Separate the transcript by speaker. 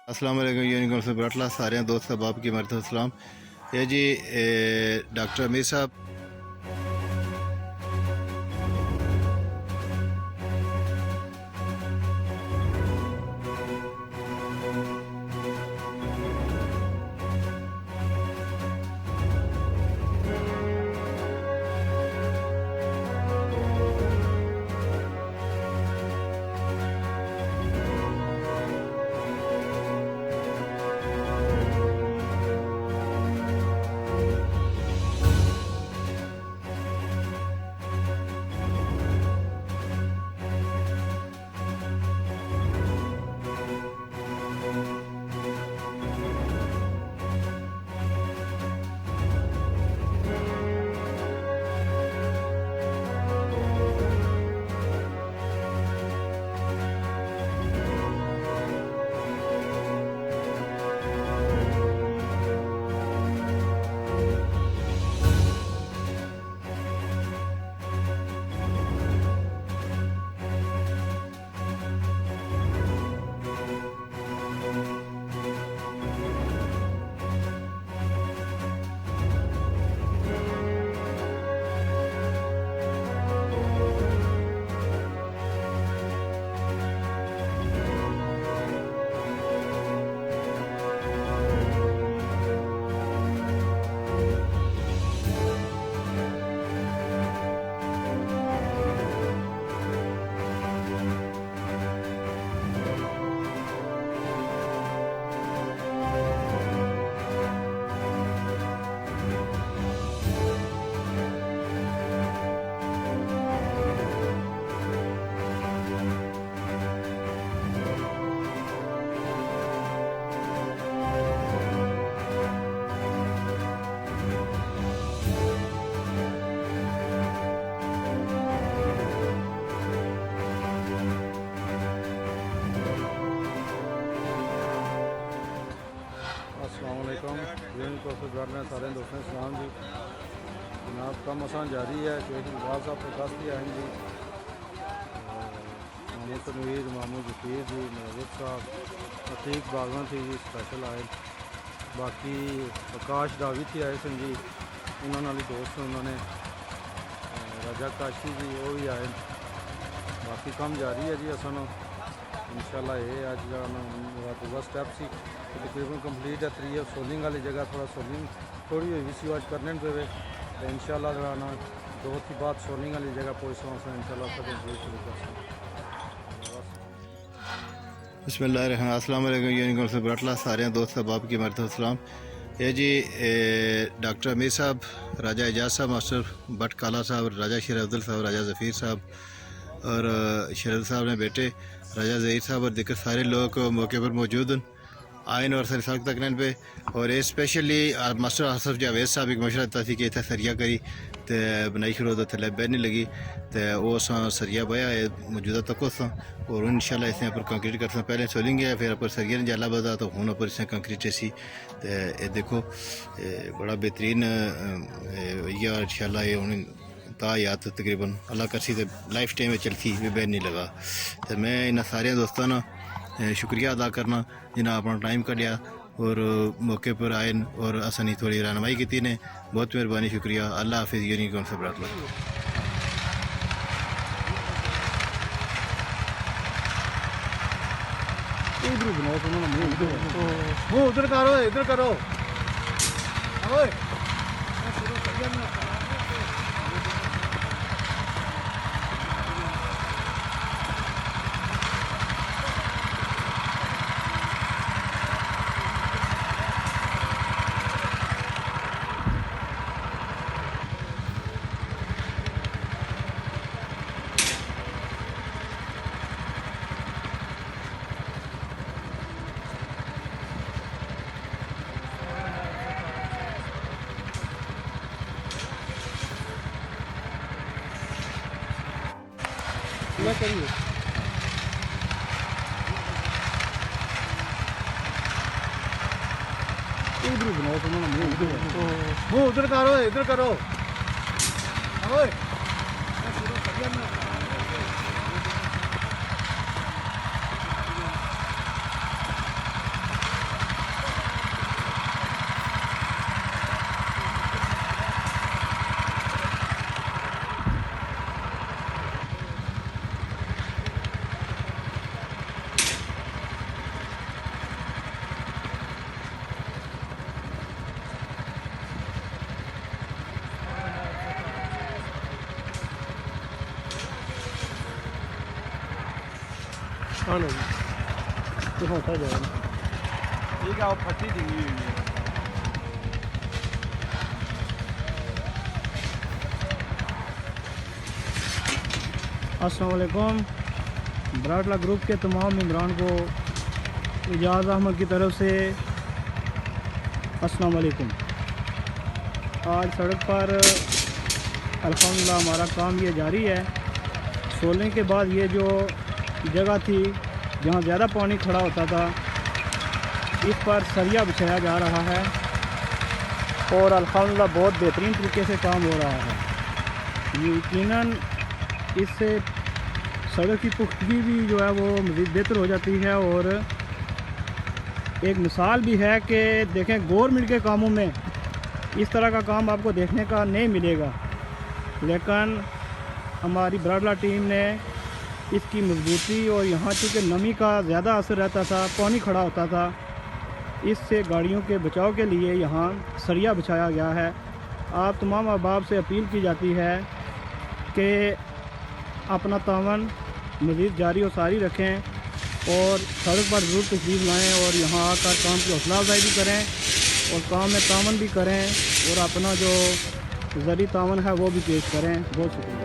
Speaker 1: अस्सलाम वालेकुम यूनिकॉर्न से बराटला सारे दोस्त अहबाब की मरतबा सलाम। ये जी डॉक्टर अमीर साहब
Speaker 2: अस्सलामुअलैकुम यूनिकॉर्न से सारे दोस्तों सलाम जी। जनाब कम आसान जारी है। शेख इकबाल साहब को दस दिया है जी, मामू तनवीर, मामू जकीर जी, महबूब साहब, अतीक बागवन थी जी स्पैशल आए, बाकी आकाश दावी थी आए सन जी, उन्होंने दोस्त उन्होंने राजा काशी जी वो भी आए। बाकी कम जारी है जी असन इंशाल्लाह ये अज दूसरा स्टैप सी तकरीबन कंप्लीट है। त्री सोलिंग वाली जगह थोड़ा सोलिंग थोड़ी हुई भी सी आज करने पे तो इंशाल्लाह ना दो की बाद सोलिंग वाली जगह पहुँच सकते इंशाल्लाह कंप्लीट शुरू कर सकते।
Speaker 1: बिस्मिल्लाहिर्रहमानिर्रहीम। अस्सलाम वालेकुम यूनिकॉर्न से बराटला सारे दोस्त अहबाब की मरतबा सलाम। ये जी डॉक्टर अमीर साहब, राजा एजाज साहब, मास्टर भट्ट काला साहब, राजा शेर अब्दुल साहब, राजा ज़फ़ीर साहब और शरद साहब ने बेटे राजा ज़हीर साहब और दिक्कत सारे लोग मौके पर मौजूद हैं आइन और सर तक पे। और ये स्पेशली मास्टर आसफ जावेद साहब एक मशवरा दिता कि इतना सरिया करी तो बनाई शुरू तो थले बहनी लगी तो वो सरिया बया है मौजूदा तक और इंशाल्लाह इस पर कंक्रीट कर पहले सोलिंग है फिर पर सरिया ने जाला बदा तो हूँ पर इस कंक्रीट सी तो ये देखो बड़ा बेहतरीन इंशाल्लाह ये हूँ ता याद तकरीबन अल्लाह करसी तो लाइफ टाइम चलती बहन नहीं लगा। तो मैं इन्होंने सारे दोस्तों ना शुक्रिया अदा करना जिन्हें अपना टाइम कढ़िया और मौके पर आए और असनी थोड़ी रहनुमाई की ने। बहुत मेहरबानी, शुक्रिया। अल्लाह हाफिज़। यूनिकॉर्न से बरातला।
Speaker 2: उधर करो, इधर करो। मैं करिए इधर बनाओ तो मुंह उधर करो, इधर करो। ओए नुकसान है जी, तो होता जाएगा।
Speaker 3: ठीक है, वो फटी दी हुई है।
Speaker 4: अस्सलाम वालेकुम। बराटला ग्रुप के तमाम मेम्बरान को इजाज़ अहमद की तरफ से अस्सलाम वालेकुम। आज सड़क पर अल्हम्दुलिल्लाह हमारा काम ये जारी है। सोलने के बाद ये जो जगह थी जहाँ ज़्यादा पानी खड़ा होता था, इस पर सरिया बिछाया जा रहा है और अल्हम्दुलिल्लाह बहुत बेहतरीन तरीके से काम हो रहा है। यकीनन इससे सड़क की पुख्तगी भी जो है वो मज़ीद बेहतर हो जाती है और एक मिसाल भी है कि देखें गवर्नमेंट के कामों में इस तरह का काम आपको देखने का नहीं मिलेगा, लेकिन हमारी बराटला टीम ने इसकी मजबूती और यहाँ चूँकि नमी का ज़्यादा असर रहता था, पानी खड़ा होता था, इससे गाड़ियों के बचाव के लिए यहाँ सरिया बिछाया गया है। आप तमाम अहबाब से अपील की जाती है कि अपना तावन मज़ीद जारी और सारी रखें और सड़क पर ज़रूर तशरीफ़ लाएँ और यहाँ आकर काम की हौसला अफजाई भी करें और काम में तावन भी करें और अपना जो ज़री तावन है वो भी पेश करें। बहुत शुक्रिया।